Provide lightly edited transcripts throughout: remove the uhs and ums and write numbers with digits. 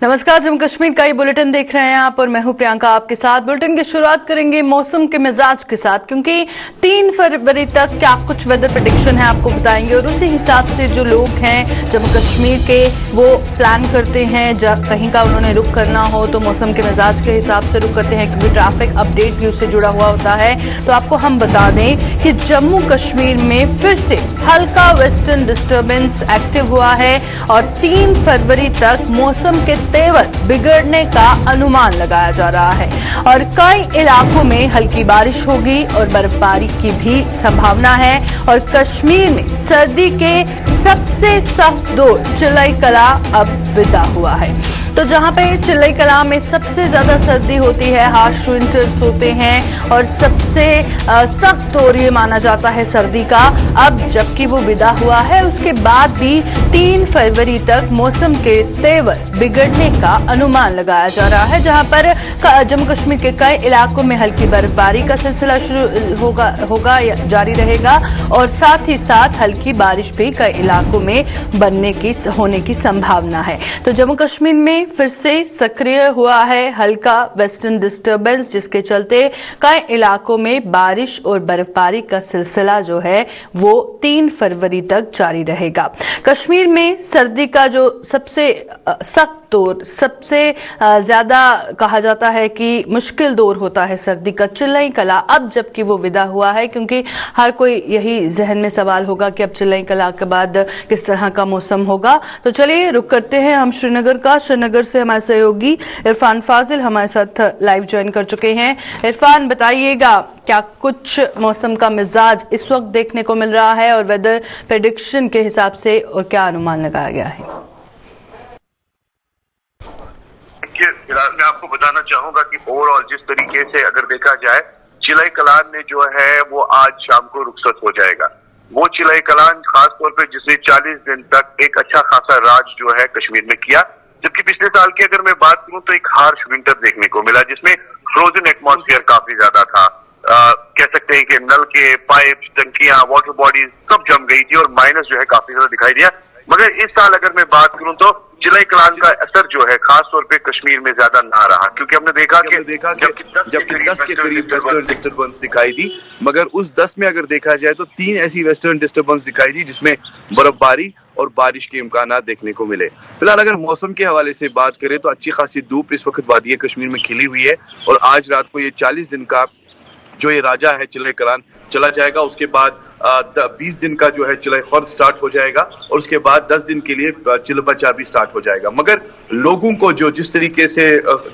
नमस्कार, जम्मू कश्मीर का ये बुलेटिन देख रहे हैं आप और मैं हूं प्रियंका आपके साथ। बुलेटिन की शुरुआत करेंगे मौसम के मिजाज के साथ, क्योंकि 3 फरवरी तक क्या कुछ वेदर प्रेडिक्शन है आपको बताएंगे और उसी हिसाब से जो लोग हैं जम्मू कश्मीर के वो प्लान करते हैं जब कहीं का उन्होंने रुख करना हो तो मौसम के मिजाज के हिसाब से रुख करते हैं, क्योंकि ट्रैफिक अपडेट भी उससे जुड़ा हुआ होता है। तो आपको हम बता दें कि जम्मू कश्मीर में फिर से हल्का वेस्टर्न डिस्टर्बेंस एक्टिव हुआ है और 3 फरवरी तक मौसम के तेवर बिगड़ने का अनुमान लगाया जा रहा है और कई इलाकों में हल्की बारिश होगी और बर्फबारी की भी संभावना है। और कश्मीर में सर्दी के सबसे सख्त दौर चिलई कला अब विदा हुआ है। तो जहां पे चिलई कला में सबसे ज्यादा सर्दी होती है, हार्श विंटर्स होते हैं और सबसे सख्त दौर ये माना जाता है सर्दी का, अब जबकि वो विदा हुआ है उसके बाद भी 3 फरवरी तक मौसम के तेवर बिगड़ने का अनुमान लगाया जा रहा है, जहां पर जम्मू कश्मीर के कई इलाकों में हल्की बर्फबारी का सिलसिला शुरू होगा या जारी रहेगा और साथ ही साथ हल्की बारिश भी कई इलाकों में होने की संभावना है। तो जम्मू कश्मीर में फिर से सक्रिय हुआ है हल्का वेस्टर्न डिस्टर्बेंस, जिसके चलते कई इलाकों में बारिश और बर्फबारी का सिलसिला जो है वो 3 फरवरी तक जारी रहेगा। कश्मीर में सर्दी का जो सबसे सख्त दौर, सबसे ज्यादा कहा जाता है कि मुश्किल दौर होता है सर्दी का, चिलई कला, अब जबकि वो विदा हुआ है, क्योंकि हर कोई यही जहन में सवाल होगा कि अब चिलई कला के बाद किस तरह का मौसम होगा। तो चलिए रुक करते हैं हम श्रीनगर का। श्रीनगर से हमारे सहयोगी इरफान फाजिल हमारे साथ लाइव ज्वाइन कर चुके हैं। इरफान, बताइएगा क्या कुछ मौसम का मिजाज इस वक्त देखने को मिल रहा है और वेदर प्रेडिक्शन के हिसाब से और क्या अनुमान लगाया गया है? फिलहाल मैं आपको बताना चाहूंगा कि ओवरऑल जिस तरीके से अगर देखा जाए, चिलई कलान में जो है वो आज शाम को रुखसत हो जाएगा। वो चिलई कलान खासतौर पे जिसने 40 दिन तक एक अच्छा खासा राज जो है कश्मीर में किया, जबकि पिछले साल की अगर मैं बात करूं तो एक हार्श विंटर देखने को मिला जिसमें फ्रोजन एटमॉस्फेयर काफी ज्यादा था। कह सकते हैं कि नल के पाइप, टंकियां, वाटर बॉडीज सब जम गई थी और माइनस जो है काफी ज्यादा दिखाई दिया। मगर इस साल अगर मैं बात करूं तो चिलई कलान का असर जो है खास तौर पे कश्मीर में ज्यादा ना रहा, क्योंकि हमने देखा कि जबकि 10 के करीब वेस्टर्न डिस्टर्बेंस दिखाई दी, मगर उस 10 में अगर देखा जाए तो 3 ऐसी वेस्टर्न डिस्टर्बेंस दिखाई दी जिसमें बर्फबारी और बारिश के इम्कान देखने को मिले। फिलहाल अगर मौसम के हवाले से बात करें तो अच्छी खासी धूप इस वक्त वादी कश्मीर में खिली हुई है और आज रात को ये 40 दिन का जो ये राजा है चिलई कलान चला जाएगा। उसके बाद 20 दिन का जो है चिलई खौर्द स्टार्ट हो जाएगा और उसके बाद 10 दिन के लिए चिलबचा भी स्टार्ट हो जाएगा। मगर लोगों को जो जिस तरीके से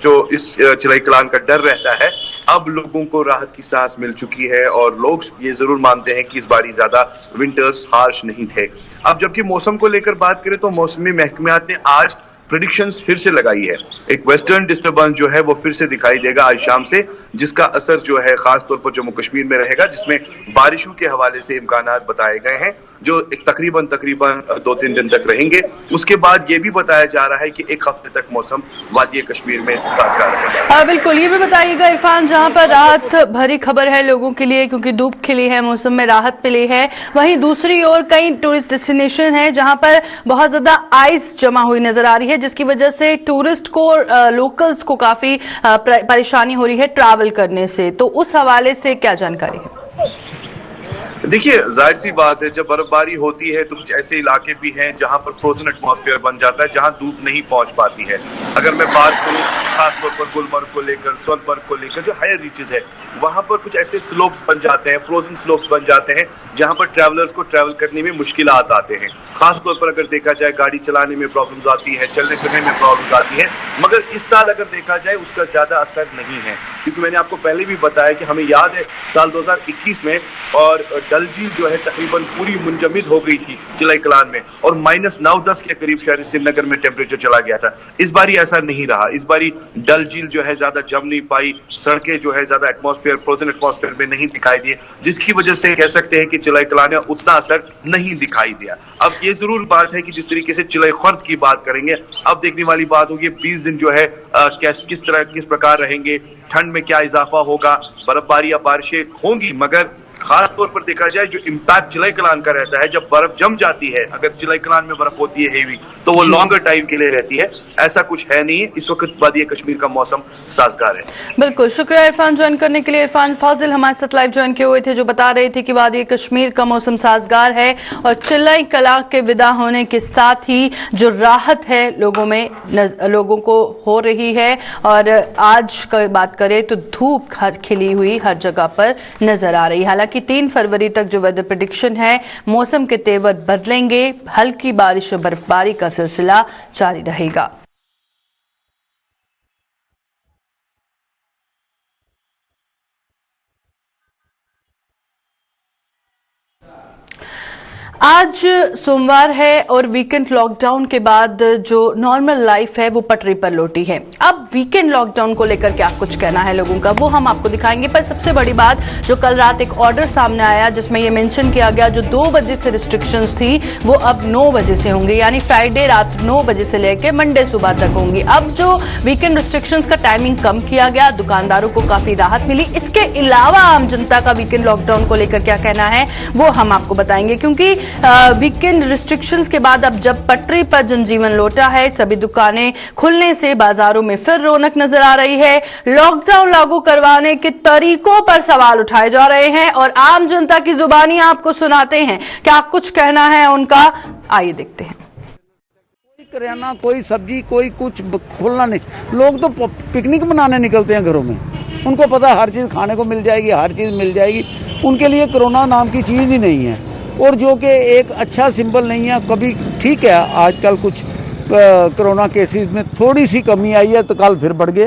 जो इस चिलई कलान का डर रहता है, अब लोगों को राहत की सांस मिल चुकी है और लोग ये जरूर मानते हैं कि इस बारी ज्यादा विंटर्स हार्श नहीं थे। अब जबकि मौसम को लेकर बात करें तो मौसमी महकमियात ने आज प्रेडिक्शंस फिर से लगाई है। एक वेस्टर्न डिस्टर्बेंस जो है वो फिर से दिखाई देगा आज शाम से, जिसका असर जो है खास तौर पर जम्मू कश्मीर में रहेगा, जिसमें बारिशों के हवाले से इम्कानात बताए गए हैं जो एक तकरीबन 2-3 दिन तक रहेंगे। उसके बाद ये भी बताया जा रहा है कि 1 हफ्ते तक मौसम वादी कश्मीर में साजगार रहेगा। बिल्कुल, ये भी बताइएगा इरफान, जहां पर राहत भरी खबर है लोगों के लिए क्योंकि धूप खिली है, मौसम में राहत मिली है, वहीं दूसरी ओर कई टूरिस्ट डेस्टिनेशन है जहां पर बहुत ज्यादा आइस जमा हुई नजर आ रही है, जिसकी वजह से टूरिस्ट को, लोकल्स को काफी परेशानी हो रही है ट्रैवल करने से। तो उस हवाले से क्या जानकारी है? देखिए, जाहिर सी बात है, जब बर्फबारी होती है तो कुछ ऐसे इलाके भी हैं जहां पर फ्रोजन एटमॉस्फेयर बन जाता है, जहां धूप नहीं पहुंच पाती है। अगर मैं बात करूं खासतौर पर गुलमर्ग को लेकर, सोनमर्ग को लेकर, जो हायर रीचेस है वहां पर कुछ ऐसे स्लोप्स बन जाते हैं, फ्रोजन स्लोप्स बन जाते हैं जहां पर ट्रैवलर्स को ट्रैवल करने में मुश्किलात आते हैं। खासतौर पर अगर देखा जाए गाड़ी चलाने में प्रॉब्लम्स आती है, चलने फिरने में प्रॉब्लम्स आती है। मगर इस साल अगर देखा जाए उसका ज्यादा असर नहीं है, क्योंकि मैंने आपको पहले भी बताया कि हमें याद है साल 2021 में और डल झील जो है तकरीबन पूरी मुंजमद हो गई थी चिलई कलान में और -9-10 के करीब शहर श्रीनगर में टेम्परेचर चला गया था। इस बारी ऐसा नहीं रहा। इस बारी डल झील जो है ज्यादा जम नहीं पाई, सड़कें जो है ज्यादा एटमॉस्फेयर, फ्रोजन एटमॉस्फेयर में नहीं दिखाई दिए, जिसकी वजह से कह सकते हैं कि चिलई कलान में उतना असर नहीं दिखाई दिया। अब ये जरूर बात है कि जिस तरीके से चिलई खौर्द की बात करेंगे, अब देखने वाली बात होगी 20 दिन जो है किस प्रकार रहेंगे, ठंड में क्या इजाफा होगा, बर्फबारी या बारिशें होंगी, मगर खास तौर पर देखा जाए जो इम्पैक्ट चिलाई कलान का रहता है, जब बर्फ जम जाती है, अगर चिलाई कलान में बर्फ होती है हेवी, तो वो लॉन्गर टाइम के लिए रहती है। ऐसा कुछ है नहीं, इस वक्त वादी कश्मीर का मौसम साजगार है। बिल्कुल, शुक्रिया इरफान ज्वाइन करने के लिए। इरफान फाजिल हमारे साथ लाइव ज्वाइन किए हुए थे, जो बता रहे थे कि वादी कश्मीर का मौसम साजगार है और चिलाई कलान के विदा होने के साथ ही जो राहत है लोगों को हो रही है। और आज की बात करें तो धूप खिली हुई हर जगह पर नजर आ रही है। हालांकि 3 फरवरी तक जो वेदर प्रेडिक्शन है, मौसम के तेवर बदलेंगे, हल्की बारिश और बर्फबारी का सिलसिला जारी रहेगा। आज सोमवार है और वीकेंड लॉकडाउन के बाद जो नॉर्मल लाइफ है वो पटरी पर लौटी है। अब वीकेंड लॉकडाउन को लेकर क्या कुछ कहना है लोगों का, वो हम आपको दिखाएंगे। पर सबसे बड़ी बात, जो कल रात एक ऑर्डर सामने आया जिसमें ये मेंशन किया गया जो 2 बजे से रिस्ट्रिक्शंस थी वो अब 9 बजे से होंगी, यानी फ्राइडे रात 9 बजे से लेकर मंडे सुबह तक होंगी। अब जो वीकेंड रिस्ट्रिक्शंस का टाइमिंग कम किया गया, दुकानदारों को काफी राहत मिली। इसके अलावा आम जनता का वीकेंड लॉकडाउन को लेकर क्या कहना है वो हम आपको बताएंगे, क्योंकि वीकेंड रिस्ट्रिक्शंस के बाद अब जब पटरी पर जनजीवन लौटा है, सभी दुकानें खुलने से बाजारों में फिर रौनक नजर आ रही है। लॉकडाउन लागू करवाने के तरीकों पर सवाल उठाए जा रहे हैं और आम जनता की जुबानी आपको सुनाते हैं। क्या कुछ कहना है उनका, आइए देखते हैं। कोई करियाना, कोई सब्जी, कोई कुछ खुलना नहीं। लोग तो पिकनिक मनाने निकलते हैं घरों में, उनको पता है हर चीज़ खाने को मिल जाएगी, हर चीज़ मिल जाएगी। उनके लिए कोरोना नाम की चीज़ ही नहीं है, और जो कि एक अच्छा सिंबल नहीं है। कभी ठीक है, आजकल कुछ कोरोना केसेस में थोड़ी सी कमी आई है तो कल फिर बढ़ गए,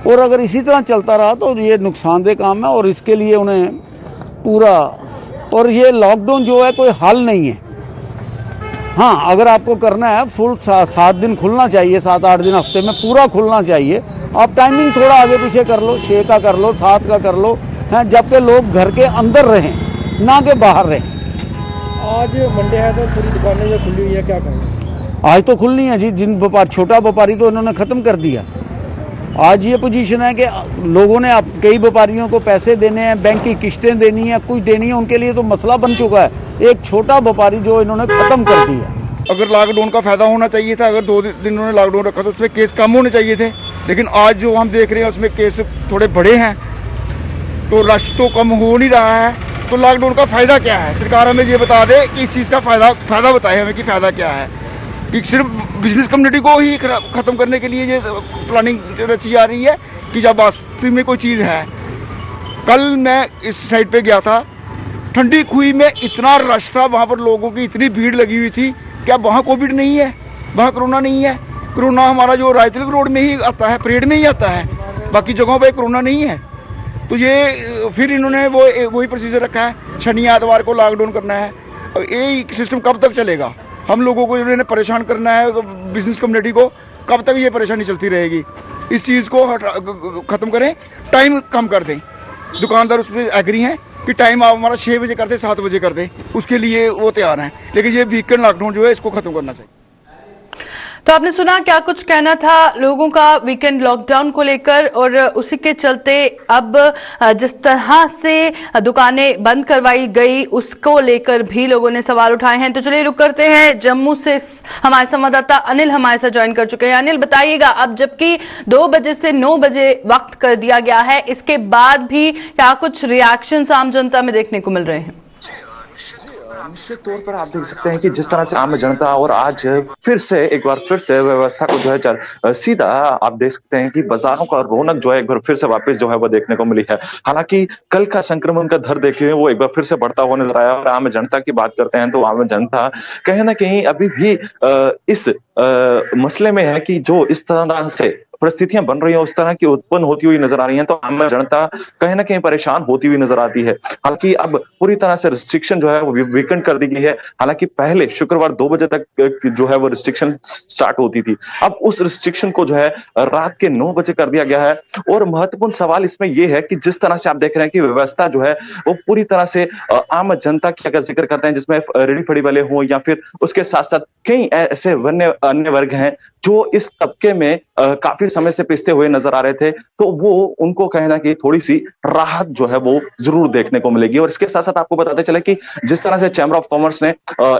और अगर इसी तरह चलता रहा तो ये नुकसानदेह काम है। और इसके लिए उन्हें पूरा, और ये लॉकडाउन जो है कोई हल नहीं है। हाँ, अगर आपको करना है फुल 7 दिन खुलना चाहिए, 7-8 दिन हफ्ते में पूरा खुलना चाहिए। आप टाइमिंग थोड़ा आगे पीछे कर लो, 6 का कर लो, 7 का कर लो, हैं, जबकि लोग घर के अंदर रहें ना के बाहर रहें। आज मंडे है तो पूरी दुकानें जो खुली हुई है, क्या कहेंगे? आज तो खुलनी है जी। जिन छोटा व्यापारी को इन्होंने ख़त्म कर दिया। आज ये पोजीशन है कि लोगों ने कई व्यापारियों को पैसे देने हैं, बैंक की किस्तें देनी है, कुछ देनी है, उनके लिए तो मसला बन चुका है। एक छोटा व्यापारी जो इन्होंने ख़त्म कर दिया। अगर लॉकडाउन का फायदा होना चाहिए था, अगर 2 दिन उन्होंने लॉकडाउन रखा तो उसमें केस कम होने चाहिए थे, लेकिन आज जो हम देख रहे हैं उसमें केस थोड़े बड़े हैं, तो रश तो कम हो नहीं रहा है। तो लॉकडाउन का फायदा क्या है? सरकार हमें ये बता दे कि इस चीज़ का फायदा बताए हमें कि फायदा क्या है। कि सिर्फ बिजनेस कम्युनिटी को ही खत्म करने के लिए ये प्लानिंग रची जा रही है कि जब वास्तव में कोई चीज़ है। कल मैं इस साइड पे गया था, ठंडी खुई में इतना रश था, वहाँ पर लोगों की इतनी भीड़ लगी हुई थी। क्या वहाँ कोविड नहीं है? वहाँ कोरोना नहीं है? कोरोना हमारा जो रायतिलक रोड में ही आता है, परेड में ही आता है, बाकी जगहों पर कोरोना नहीं है। तो ये फिर इन्होंने वही प्रोसीजर रखा है, शनि एतवार को लॉकडाउन करना है। ये सिस्टम कब तक चलेगा? हम लोगों को इन्होंने परेशान करना है, बिजनेस कम्युनिटी को कब तक ये परेशानी चलती रहेगी? इस चीज़ को ख़त्म करें, टाइम कम कर दें। दुकानदार उस पर एग्री हैं कि टाइम आप हमारा 6 बजे कर दें, 7 बजे कर दें, उसके लिए वो तैयार हैं। लेकिन ये वीकेंड लॉकडाउन जो है इसको ख़त्म करना चाहिए। तो आपने सुना क्या कुछ कहना था लोगों का वीकेंड लॉकडाउन को लेकर, और उसी के चलते अब जिस तरह से दुकानें बंद करवाई गई उसको लेकर भी लोगों ने सवाल उठाए हैं। तो चलिए रुक करते हैं, जम्मू से हमारे संवाददाता अनिल हमारे साथ ज्वाइन कर चुके हैं। अनिल, बताइएगा, अब जबकि 2 बजे से 9 बजे वक्त कर दिया गया है, इसके बाद भी क्या कुछ रिएक्शंस आम जनता में देखने को मिल रहे हैं? निश्चित तौर पर आप देख सकते हैं कि जिस तरह से आम जनता और आज फिर से एक बार फिर से व्यवस्था को जो है सीधा आप देख सकते हैं कि बाजारों का रौनक जो है एक बार फिर से वापस जो है वो देखने को मिली है। हालांकि कल का संक्रमण का दर देखिए वो एक बार फिर से बढ़ता हुआ नजर आया। और आम जनता की बात करते हैं तो आम जनता कहीं ना कहीं अभी भी इस मसले में है कि जो इस तरह से परिस्थितियां बन रही हैं उस तरह की उत्पन्न होती हुई नजर आ रही हैं, तो आम जनता कहीं ना कहीं परेशान होती हुई नजर आती है। हालांकि अब पूरी तरह से रिस्ट्रिक्शन जो है वो वीकेंड कर दी गई है। हालांकि पहले शुक्रवार 2 बजे तक जो है वो रिस्ट्रिक्शन स्टार्ट होती थी, अब उस रिस्ट्रिक्शन को जो है रात के 9 बजे कर दिया गया है। और महत्वपूर्ण सवाल इसमें यह है कि जिस तरह से आप देख रहे हैं कि व्यवस्था जो है वो पूरी तरह से आम जनता की अगर जिक्र करते हैं जिसमें रेडी फड़ी वाले हों या फिर उसके साथ साथ कई ऐसे अन्य वर्ग हैं जो इस तबके में काफी काफी समय से पिसते हुए नजर आ रहे थे, तो वो उनको कहीं ना कहीं थोड़ी सी राहत जो है वो जरूर देखने को मिलेगी। और इसके साथ साथ आपको बताते चले कि जिस तरह से चैम्बर ऑफ कॉमर्स ने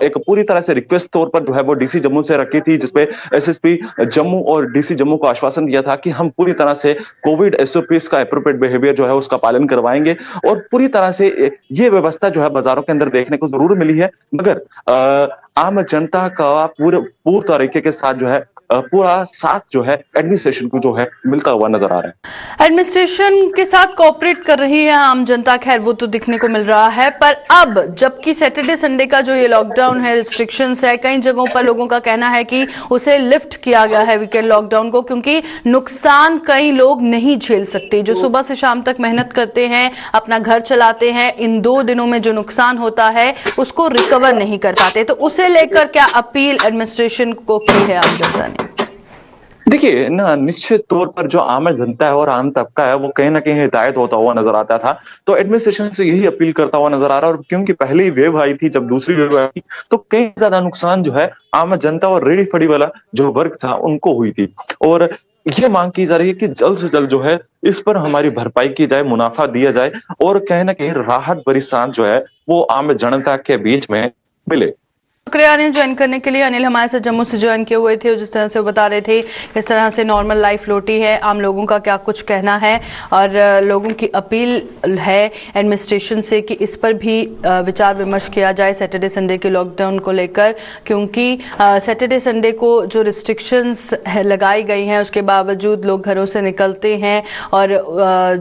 एक पूरी तरह से रिक्वेस्ट तौर पर जो है वो डीसी जम्मू से रखी थी, जिसपे एसएसपी जम्मू और डीसी जम्मू को आश्वासन दिया था कि हम पूरी तरह से कोविड एसओपीज का एप्रोप्रिएट बिहेवियर जो है उसका पालन करवाएंगे, और पूरी तरह से ये व्यवस्था जो है बाजारों के अंदर देखने को जरूर मिली है। मगर आम जनता का पूर्ण तरीके के साथ जो है पूरा साथ जो है एडमिनिस्ट्रेशन को जो है मिलता हुआ नजर आ रहा है। एडमिनिस्ट्रेशन के साथ कोऑपरेट कर रही है आम जनता, खैर वो तो दिखने को मिल रहा है। पर अब जबकि सैटरडे संडे का जो ये लॉकडाउन है, रिस्ट्रिक्शंस है, कई जगहों पर लोगों का कहना है कि उसे लिफ्ट किया गया है वीकेंड लॉकडाउन को, क्योंकि नुकसान कई लोग नहीं झेल सकते। जो सुबह से शाम तक मेहनत करते हैं, अपना घर चलाते हैं, इन 2 दिनों में जो नुकसान होता है उसको रिकवर नहीं कर पाते। तो उसे लेकर क्या अपील एडमिनिस्ट्रेशन को की है आम जनता ने? देखिए ना, निश्चित तौर पर जो आम जनता है और आम तबका है वो कहीं ना कहीं हिदायत होता हुआ नजर आता था, तो एडमिनिस्ट्रेशन से यही अपील करता हुआ नजर आ रहा है। और क्योंकि पहली वेव आई थी, जब दूसरी वेव आई थी तो कई ज्यादा नुकसान जो है आम जनता और रेडी फड़ी वाला जो वर्ग था उनको हुई थी, और ये मांग की जा रही है कि जल्द से जल्द जो है इस पर हमारी भरपाई की जाए, मुनाफा दिया जाए, और कहीं ना कहीं राहत भरी सांस जो है वो आम जनता के बीच में मिले। शुक्रिया अनिल ज्वाइन करने के लिए। अनिल हमारे साथ जम्मू से ज्वाइन किए हुए थे और जिस तरह से वो बता रहे थे किस तरह से नॉर्मल लाइफ लौटी है, आम लोगों का क्या कुछ कहना है, और लोगों की अपील है एडमिनिस्ट्रेशन से कि इस पर भी विचार विमर्श किया जाए सैटरडे संडे के लॉकडाउन को लेकर, क्योंकि सैटरडे संडे को जो रिस्ट्रिक्शंस लगाई गई हैं उसके बावजूद लोग घरों से निकलते हैं, और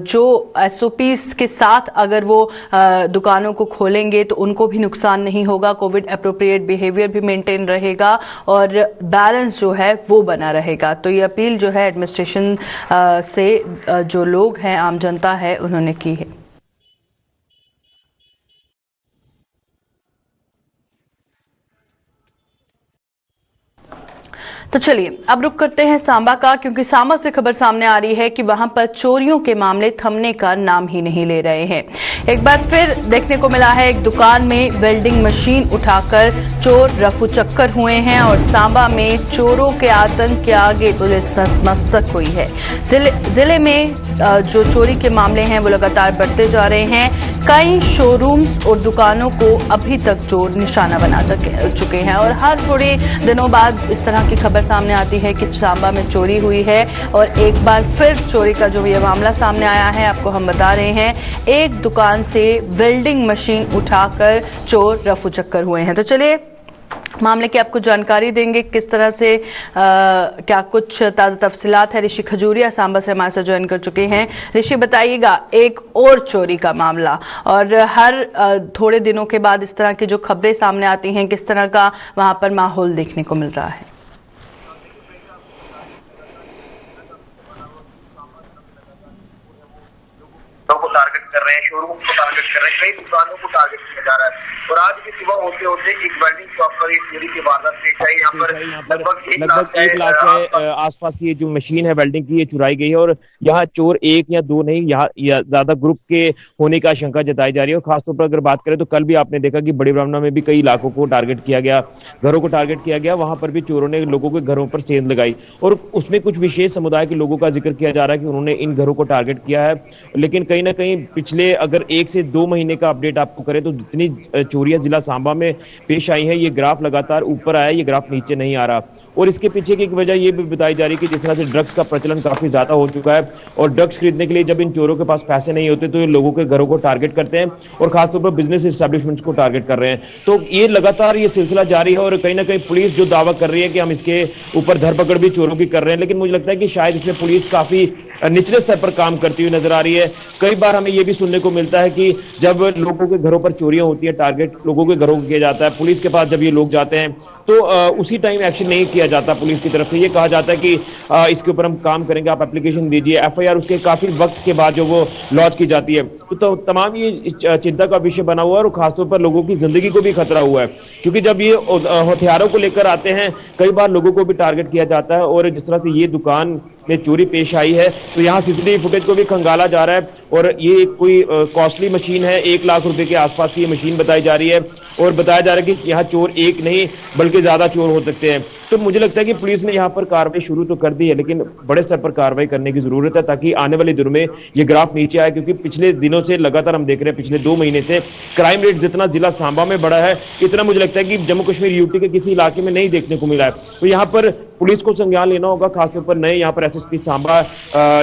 जो एसओपीज के साथ अगर वो दुकानों को खोलेंगे तो उनको भी नुकसान नहीं होगा, कोविड एप्रोप्रिएट बिहेवियर भी मेंटेन रहेगा और बैलेंस जो है वो बना रहेगा। तो ये अपील जो है एडमिनिस्ट्रेशन से जो लोग हैं, आम जनता है, उन्होंने की है। तो चलिए अब रुक करते हैं सांबा का, क्योंकि सांबा से खबर सामने आ रही है कि वहां पर चोरियों के मामले थमने का नाम ही नहीं ले रहे हैं। एक बार फिर देखने को मिला है, एक दुकान में वेल्डिंग मशीन उठाकर चोर रफू चक्कर हुए हैं, और सांबा में चोरों के आतंक के आगे पुलिस मस्तक हुई है। जिले में जो चोरी के मामले हैं वो लगातार बढ़ते जा रहे हैं। कई शोरूम्स और दुकानों को अभी तक चोर निशाना बना चुके हैं, और हर थोड़े दिनों बाद इस तरह की खबर सामने आती है कि सांबा में चोरी हुई है, और एक बार फिर चोरी का जो ये मामला सामने आया है, आपको हम बता रहे हैं, एक दुकान से वेल्डिंग मशीन उठाकर चोर रफू चक्कर हुए हैं। तो चलिए मामले की आपको जानकारी देंगे, किस तरह से क्या कुछ ताज़ा तफसीलात है। ऋषि खजूरिया सांबा से हमारे साथ ज्वाइन कर चुके हैं। ऋषि बताइएगा, एक और चोरी का मामला, और हर थोड़े दिनों के बाद इस तरह की जो खबरें सामने आती हैं, किस तरह का वहां पर माहौल देखने को मिल रहा है? को टारगेट कर रहे हैं, शोरूम को टारगेट कर रहे हैं, कई दुकानों को टारगेट किया जा रहा है। और आज भी सुबह होते होते एक वेल्डिंग शॉप पर एक चोरी की वारदात पेश आई। यहाँ पर लगभग 1 लाख के आसपास की ये जो मशीन है वेल्डिंग की, ये चुराई गई है, और यहाँ चोर 1 या 2 नहीं, यहाँ ज्यादा ग्रुप के होने का आशंका जताई जा रही है। और खासतौर पर अगर बात करें तो कल भी आपने देखा कि बड़ी ब्राह्मणा में भी कई इलाकों को टारगेट किया गया, घरों को टारगेट किया गया, वहां पर भी चोरों ने लोगों के घरों पर सेंध लगाई, और उसमें कुछ विशेष समुदाय के लोगों का जिक्र किया जा रहा है कि उन्होंने इन घरों को टारगेट किया है। लेकिन कहीं ना कहीं पिछले अगर 1 से 2 महीने का अपडेट आपको करें तो जितनी चोरियां जिला सांबा में पेश आई है, ये ग्राफ लगातार ऊपर आया, ये ग्राफ नीचे नहीं आ रहा। और इसके पीछे की एक वजह ये भी बताई जा रही है कि जिस तरह से ड्रग्स का प्रचलन काफी ज्यादा हो चुका है, और ड्रग्स खरीदने के लिए जब इन चोरों के पास पैसे नहीं होते तो ये लोगों के घरों को टारगेट करते हैं, और खासतौर पर बिजनेस एस्टेब्लिशमेंट्स को टारगेट कर रहे हैं। तो ये लगातार ये सिलसिला जारी है, और कहीं ना कहीं पुलिस जो दावा कर रही है कि हम इसके ऊपर धरपकड़ भी चोरों की कर रहे हैं, लेकिन मुझे लगता है कि शायद इसमें पुलिस काफी निचले स्तर पर काम करती हुई नजर आ रही है। कई बार हमें यह भी सुनने को मिलता है कि जब लोगों के घरों पर चोरियां होती है, टारगेट लोगों के घरों को किया जाता है, पुलिस के पास जब ये लोग जाते हैं तो उसी टाइम एक्शन नहीं किया जाता पुलिस की तरफ से। ये कहा जाता है कि इसके ऊपर हम काम करेंगे, आप एप्लीकेशन दीजिए, एफआईआर उसके काफी वक्त के बाद जो वो लॉन्च की जाती है। तो तमाम ये चिंता का विषय बना हुआ है, और खासतौर पर लोगों की जिंदगी को भी खतरा हुआ है, क्योंकि जब ये हथियारों को लेकर आते हैं कई बार लोगों को भी टारगेट किया जाता है। और जिस तरह से ये दुकान में चोरी पेश आई है तो यहाँ सीसीटीवी फुटेज को भी खंगाला जा रहा है, और ये कोई कॉस्टली मशीन है, 1 लाख रुपए के आसपास की ये मशीन बताई जा रही है, और बताया जा रहा है कि यहाँ चोर 1 नहीं बल्कि ज्यादा चोर हो सकते हैं। तो मुझे लगता है कि पुलिस ने यहाँ पर कार्रवाई शुरू तो कर दी है, लेकिन बड़े स्तर पर कार्रवाई करने की जरूरत है ताकि आने वाले दिनों में ये ग्राफ नीचे आए, क्योंकि पिछले दिनों से लगातार हम देख रहे हैं, पिछले 2 महीने से क्राइम रेट जितना जिला सांबा में बढ़ा है, इतना मुझे लगता है कि जम्मू कश्मीर यूटी के किसी इलाके में नहीं देखने को मिला है। तो यहाँ पर पुलिस को संज्ञान लेना होगा, खासतौर पर नए यहाँ पर एसएसपी सांबा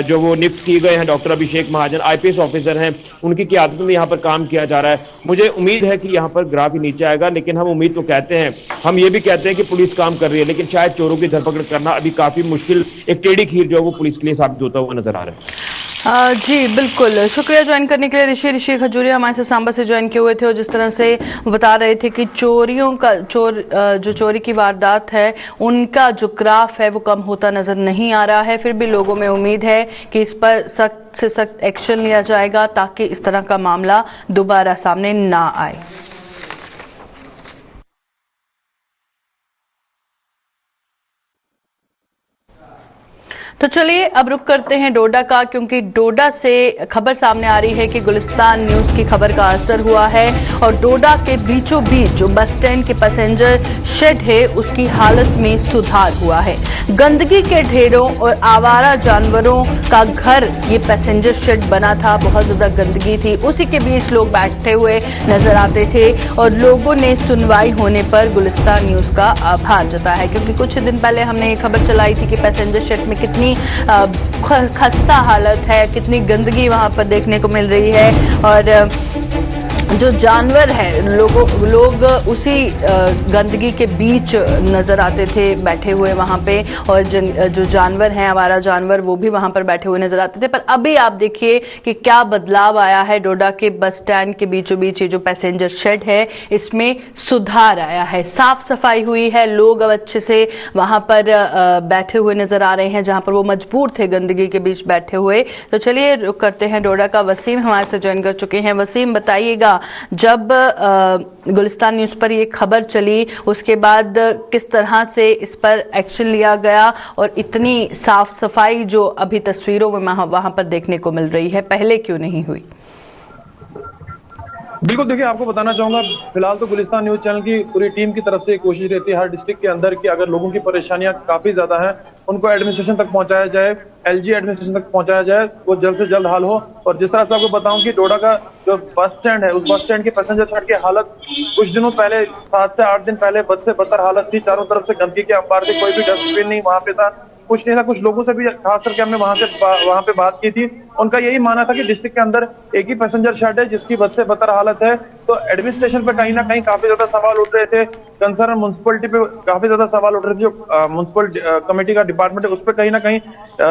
जो वो नियुक्त किए गए हैं, डॉक्टर अभिषेक महाजन आईपीएस ऑफिसर हैं, उनकी क़यादत में यहाँ पर काम किया जा रहा है। मुझे उम्मीद है कि यहाँ पर ग्राफ ही नीचे आएगा, लेकिन हम उम्मीद तो कहते हैं, हम ये भी कहते हैं कि पुलिस काम कर रही है, लेकिन शायद चोरों की धरपकड़ करना अभी काफी मुश्किल, एक टेढ़ी खीर जो है वो पुलिस के लिए साबित होता हुआ नजर आ रहा है। जी बिल्कुल, शुक्रिया ज्वाइन करने के लिए। ऋषि खजूरिया हमारे साथ सांबा से ज्वाइन किए हुए थे और जिस तरह से बता रहे थे कि जो चोरी की वारदात है उनका जो ग्राफ है वो कम होता नजर नहीं आ रहा है, फिर भी लोगों में उम्मीद है कि इस पर सख्त से सख्त एक्शन लिया जाएगा ताकि इस तरह का मामला दोबारा सामने ना आए। तो चलिए अब रुक करते हैं डोडा का, क्योंकि डोडा से खबर सामने आ रही है कि गुलिस्तान न्यूज की खबर का असर हुआ है और डोडा के बीचों बीच जो बस स्टैंड के पैसेंजर शेड है उसकी हालत में सुधार हुआ है। गंदगी के ढेरों और आवारा जानवरों का घर ये पैसेंजर शेड बना था, बहुत ज्यादा गंदगी थी, उसी के बीच लोग बैठे हुए नजर आते थे और लोगों ने सुनवाई होने पर गुलिस्तान न्यूज का आभार जताया है, क्योंकि कुछ दिन पहले हमने ये खबर चलाई थी कि पैसेंजर शेड में कितनी खस्ता हालत है, कितनी गंदगी वहां पर देखने को मिल रही है और जो जानवर है लोग उसी गंदगी के बीच नजर आते थे बैठे हुए वहां पे, और जो जानवर हैं आवारा जानवर वो भी वहां पर बैठे हुए नजर आते थे। पर अभी आप देखिए कि क्या बदलाव आया है, डोडा के बस स्टैंड के बीचों बीच ये जो पैसेंजर शेड है इसमें सुधार आया है, साफ सफाई हुई है, लोग अब अच्छे से वहां पर बैठे हुए नजर आ रहे हैं जहां पर वो मजबूर थे गंदगी के बीच बैठे हुए। तो चलिए रुक करते हैं, डोडा का वसीम हमारे से ज्वाइन कर चुके हैं। वसीम बताइएगा, जब गुलिस्तान न्यूज पर ये खबर चली उसके बाद किस तरह से इस पर एक्शन लिया गया और इतनी साफ सफाई जो अभी तस्वीरों में वहां पर देखने को मिल रही है पहले क्यों नहीं हुई? बिल्कुल, देखिए आपको बताना चाहूंगा, फिलहाल तो गुलिस्तान न्यूज चैनल की पूरी टीम की तरफ से कोशिश रहती है हर डिस्ट्रिक्ट के अंदर कि अगर लोगों की परेशानियां काफी ज्यादा हैं उनको एडमिनिस्ट्रेशन तक पहुंचाया जाए, एलजी एडमिनिस्ट्रेशन तक पहुंचाया जाए, वो जल्द से जल्द हल हो। और जिस तरह से आपको बताऊं कि डोडा का जो बस स्टैंड है उस बस स्टैंड के पैसेंजर शेड की हालत कुछ दिनों पहले 7 से 8 दिन पहले बद से बदतर हालत थी, चारों तरफ से गंदगी के अंबार थे, कोई भी डस्टबिन नहीं वहां पे था, कुछ नहीं था। कुछ लोगों से भी खास करके हमने वहां पे बात की थी, उनका यही मानना था कि डिस्ट्रिक्ट के अंदर एक ही पैसेंजर शेड है जिसकी बद से बदतर हालत है। तो एडमिनिस्ट्रेशन पे कहीं ना कहीं काफी ज्यादा सवाल उठ रहे थे, कंसर्न म्युनिसिपलिटी पे काफी ज्यादा सवाल उठ रहे थे, जो म्युनिसिपल कमेटी का डिपार्टमेंट है उस पर कहीं ना कहीं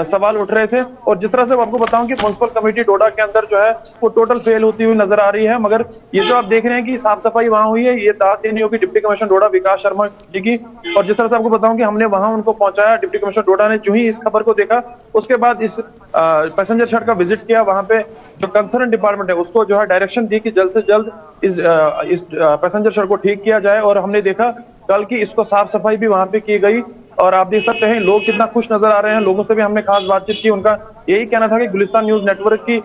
सवाल उठ रहे थे। और जिस तरह से आपको बताऊं कि म्युनिसिपल कमेटी डोडा के अंदर जो है वो टोटल फेल होती हुई नजर आ रही है, मगर ये जो आप देख रहे हैं कि साफ सफाई वहां हुई है, ये दाद देनी होगी डिप्टी कमिश्नर डोडा विकास शर्मा जी की। और जिस तरह से आपको बताऊं कि हमने वहां उनको पहुंचाया, डिप्टी कमिश्नर डोडा ने जो ही इस खबर को देखा उसके बाद इस पैसेंजर शेड का विजिट किया, वहां पे जो कंसर्न डिपार्टमेंट है उसको जो है डायरेक्शन दी कि जल्द से जल्द इस पैसेंजर शेड को ठीक किया जाए। और हमने देखा कल की इसको साफ सफाई भी वहां पे की गई और आप देख सकते हैं लोग कितना खुश नजर आ रहे हैं। लोगों से भी हमने खास बातचीत की, उनका यही कहना था कि गुलिस्तान न्यूज नेटवर्क की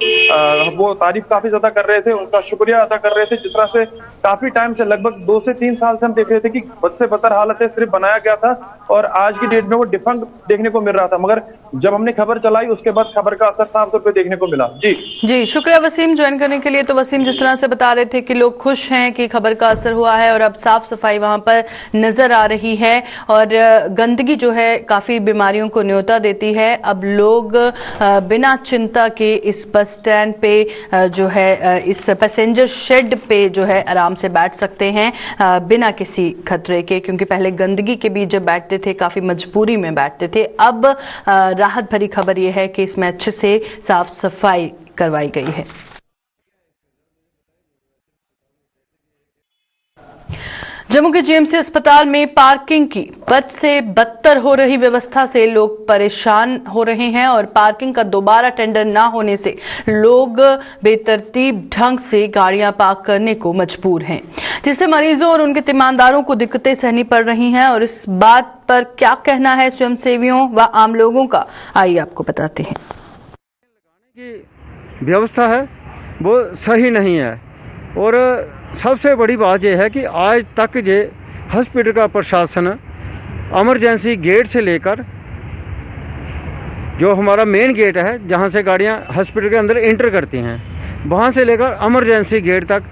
वो तारीफ काफी ज्यादा कर रहे थे, उनका शुक्रिया अदा कर रहे थे। जिस तरह से काफी टाइम से लगभग 2 से 3 साल से हम देख रहे थे कि बद से बदतर हालत है, सिर्फ बनाया गया था और आज की डेट में वो डिफंक्ट देखने को मिल रहा था, मगर जब हमने खबर चलाई उसके बाद खबर का असर साफ तौर पर देखने को मिला। जी शुक्रिया वसीम ज्वाइन करने के लिए। तो वसीम जिस तरह से बता रहे थे कि लोग खुश हैं कि खबर का असर हुआ है और अब साफ सफाई वहां पर नजर आ रही है और गंदगी जो है काफी बीमारियों को न्योता देती है। अब लोग बिना चिंता के इस बस स्टैंड पे जो है इस पैसेंजर शेड पे जो है आराम से बैठ सकते हैं बिना किसी खतरे के, क्योंकि पहले गंदगी के बीच जब बैठते थे काफी मजबूरी में बैठते थे। अब राहत भरी खबर यह है कि इसमें अच्छे से साफ सफाई करवाई गई है। जम्मू के जीएमसी अस्पताल में पार्किंग की बद से बदतर हो रही व्यवस्था से लोग परेशान हो रहे हैं और पार्किंग का दोबारा टेंडर ना होने से लोग बेतरतीब ढंग से गाड़ियां पार्क करने को मजबूर हैं, जिससे मरीजों और उनके तीमानदारों को दिक्कतें सहनी पड़ रही हैं। और इस बात पर क्या कहना है स्वयंसेवियों व आम लोगों का, आइए आपको बताते हैं। व्यवस्था है वो सही नहीं है और सबसे बड़ी बात यह है कि आज तक ये हॉस्पिटल का प्रशासन इमरजेंसी गेट से लेकर जो हमारा मेन गेट है जहाँ से गाड़ियाँ हॉस्पिटल के अंदर इंटर करती हैं, वहाँ से लेकर इमरजेंसी गेट तक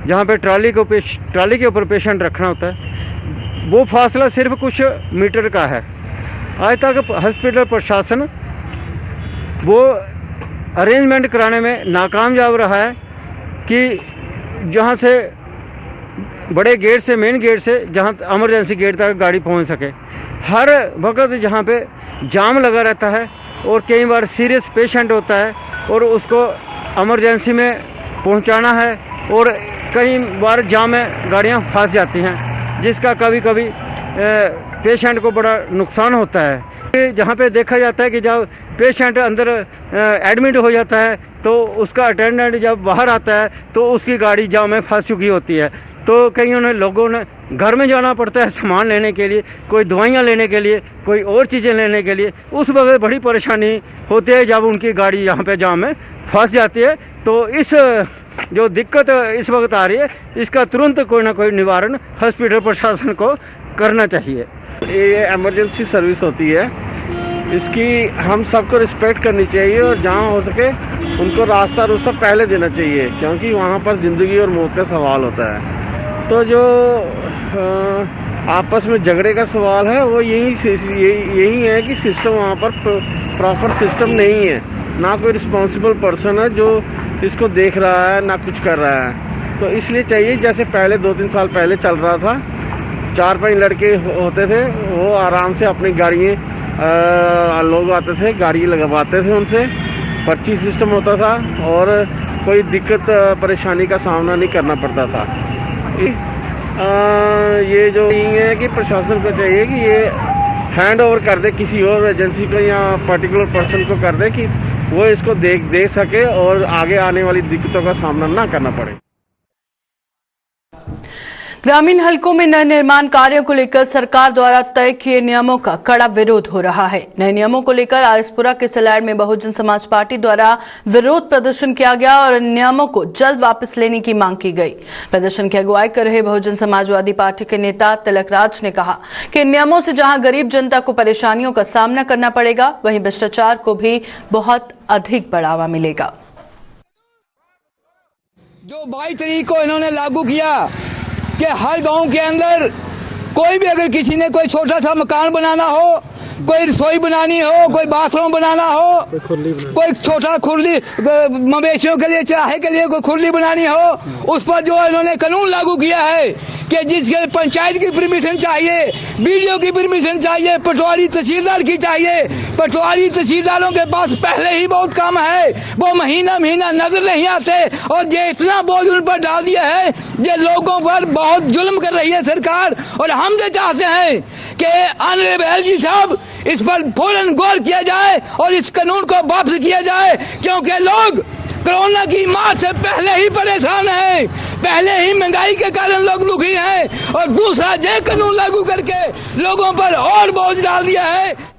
जहाँ पे ट्राली के ऊपर पेशेंट रखना होता है, वो फासला सिर्फ कुछ मीटर का है। आज तक हॉस्पिटल प्रशासन वो अरेंजमेंट कराने में नाकामयाब रहा है कि जहाँ से बड़े गेट से, मेन गेट से जहाँ इमरजेंसी गेट तक गाड़ी पहुँच सके। हर वक्त जहाँ पे जाम लगा रहता है और कई बार सीरियस पेशेंट होता है और उसको इमरजेंसी में पहुँचाना है और कई बार जाम में गाड़ियाँ फंस जाती हैं, जिसका कभी कभी पेशेंट को बड़ा नुकसान होता है। जहाँ पे देखा जाता है कि जब पेशेंट अंदर एडमिट हो जाता है तो उसका अटेंडेंट जब बाहर आता है तो उसकी गाड़ी जाम में फंस चुकी होती है। तो कईयों ने लोगों ने घर में जाना पड़ता है सामान लेने के लिए, कोई दवाइयाँ लेने के लिए, कोई और चीज़ें लेने के लिए। उस वक्त बड़ी परेशानी होती है जब उनकी गाड़ी यहाँ पे जाम में फंस जाती है। तो इस जो दिक्कत इस वक्त आ रही है, इसका तुरंत कोई ना कोई निवारण हॉस्पिटल प्रशासन को करना चाहिए। ये इमरजेंसी सर्विस होती है, इसकी हम सबको रिस्पेक्ट करनी चाहिए और जहाँ हो सके उनको रास्ता पहले देना चाहिए, क्योंकि वहाँ पर ज़िंदगी और मौत का सवाल होता है। तो जो आपस में झगड़े का सवाल है वो यही है कि सिस्टम वहाँ पर प्रॉपर सिस्टम नहीं है, ना कोई रिस्पॉन्सिबल पर्सन है जो इसको देख रहा है, ना कुछ कर रहा है। तो इसलिए चाहिए, जैसे पहले 2-3 साल पहले चल रहा था, 4-5 लड़के होते थे, वो आराम से अपनी गाड़ियाँ लोग आते थे, गाड़ी लगवाते थे, उनसे पर्ची सिस्टम होता था और कोई दिक्कत परेशानी का सामना नहीं करना पड़ता था। ये जो है कि प्रशासन को चाहिए कि ये हैंड ओवर कर दे किसी और एजेंसी को या पर्टिकुलर पर्सन को कर दे कि वो इसको देख सके और आगे आने वाली दिक्कतों का सामना ना करना पड़े। ग्रामीण हलकों में नए निर्माण कार्यों को लेकर सरकार द्वारा तय किए नियमों का कड़ा विरोध हो रहा है। नए नियमों को लेकर आरएसपुरा के सलाड़ में बहुजन समाज पार्टी द्वारा विरोध प्रदर्शन किया गया और इन नियमों को जल्द वापस लेने की मांग की गई। प्रदर्शन की अगुवाई कर रहे बहुजन समाजवादी पार्टी के नेता तिलक राज ने कहा कि इन नियमों से जहां गरीब जनता को परेशानियों का सामना करना पड़ेगा, वहीं भ्रष्टाचार को भी बहुत अधिक बढ़ावा मिलेगा। जो 22 तारीख को इन्होंने लागू किया कि हर गांव के अंदर कोई भी अगर किसी ने कोई छोटा सा मकान बनाना हो, कोई रसोई बनानी हो, कोई बाथरूम बनाना हो, कोई छोटा खुरली मवेशियों के लिए, चाहे के लिए कोई खुरली बनानी हो, उस पर जो इन्होंने कानून लागू किया है कि जिसके पंचायत की परमिशन चाहिए, बीडीओ की परमिशन चाहिए, पटवारी तहसीलदार की चाहिए। पटवारी तहसीलदारों के पास पहले ही बहुत काम है, वो महीना नजर नहीं आते और ये इतना बोझ उन पर डाल दिया है, ये लोगों पर बहुत जुल्म कर रही है सरकार। और हम तो चाहते हैं कि ऑनरेबल जी साहब इस पर फौरन गौर किया जाए और इस कानून को वापस किया जाए, क्योंकि लोग कोरोना की मार से पहले ही परेशान हैं, पहले ही महंगाई के कारण लोग दुखी हैं और दूसरा ये कानून लागू करके लोगों पर और बोझ डाल दिया है।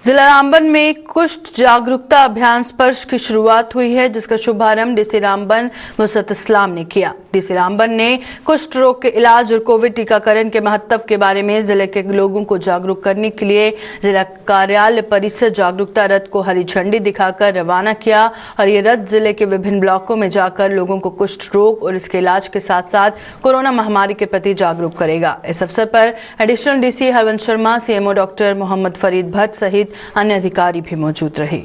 जिला रामबन में कुष्ठ जागरूकता अभियान स्पर्श की शुरुआत हुई है, जिसका शुभारंभ डीसी रामबन मुसत इस्लाम ने किया। डीसी रामबन ने कुष्ठ रोग के इलाज और कोविड टीकाकरण के महत्व के बारे में जिले के लोगों को जागरूक करने के लिए जिला कार्यालय परिसर जागरूकता रथ को हरी झंडी दिखाकर रवाना किया और ये रथ जिले के विभिन्न ब्लॉकों में जाकर लोगों को कुष्ठ रोग और इसके इलाज के साथ साथ कोरोना महामारी के प्रति जागरूक करेगा। इस अवसर पर additional DC Harvansh Sharma, CMO doctor Mohammad Farid Bhat सहित अन्य अधिकारी भी मौजूद रहे।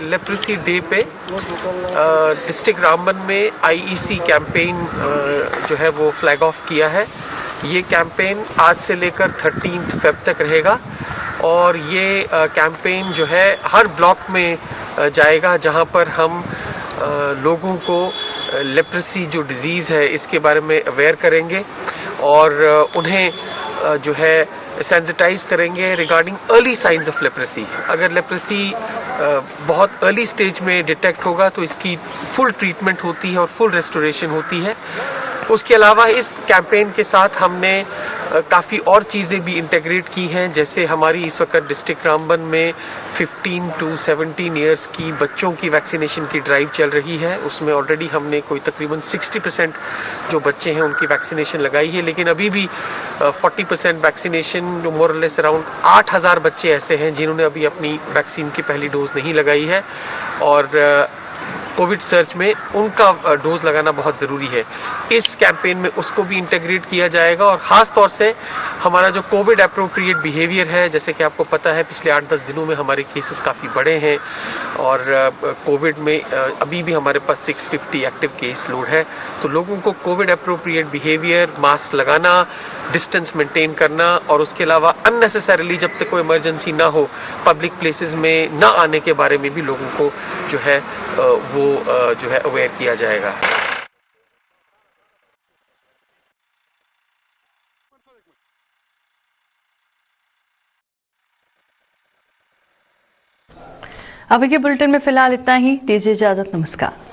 लेप्रेसी डे पे डिस्ट्रिक्ट रामबन में आईईसी कैंपेन जो है वो फ्लैग ऑफ किया है। ये कैंपेन आज से लेकर 13 फेब तक रहेगा और ये कैंपेन जो है हर ब्लॉक में जाएगा, जहां पर हम लोगों को लेप्रेसी जो डिजीज़ है इसके बारे में अवेयर करेंगे और उन्हें जो है सेंसिटाइज करेंगे regarding early signs of leprosy. अगर लेप्रेसी बहुत अर्ली स्टेज में डिटेक्ट होगा तो इसकी फुल ट्रीटमेंट होती है और फुल रेस्टोरेशन होती है। उसके अलावा इस कैंपेन के साथ हमने काफ़ी और चीज़ें भी इंटीग्रेट की हैं, जैसे हमारी इस वक्त डिस्ट्रिक्ट रामबन में 15 to 17 ईयर्स की बच्चों की वैक्सीनेशन की ड्राइव चल रही है। उसमें ऑलरेडी हमने कोई तकरीबन 60% जो बच्चे हैं उनकी वैक्सीनेशन लगाई है, लेकिन अभी भी 40% वैक्सीनेशन जो मोरलेस अराउंड 8,000 बच्चे ऐसे हैं जिन्होंने अभी अपनी वैक्सीन की पहली डोज नहीं लगाई है, और कोविड सर्च में उनका डोज लगाना बहुत ज़रूरी है। इस कैंपेन में उसको भी इंटीग्रेट किया जाएगा, और ख़ास तौर से हमारा जो कोविड अप्रोप्रिएट बिहेवियर है, जैसे कि आपको पता है पिछले 8-10 दिनों में हमारे केसेस काफ़ी बड़े हैं, और कोविड में अभी भी हमारे पास 650 एक्टिव केस लोड है। तो लोगों को कोविड अप्रोप्रिएट बिहेवियर, मास्क लगाना, डिस्टेंस मेंटेन करना, और उसके अलावा अननेसेसरीली जब तक कोई इमरजेंसी ना हो पब्लिक प्लेसेस में ना आने के बारे में भी लोगों को जो है वो जो है अवेयर किया जाएगा। अभी के बुलेटिन में फिलहाल इतना ही। दीजिए इजाजत, नमस्कार।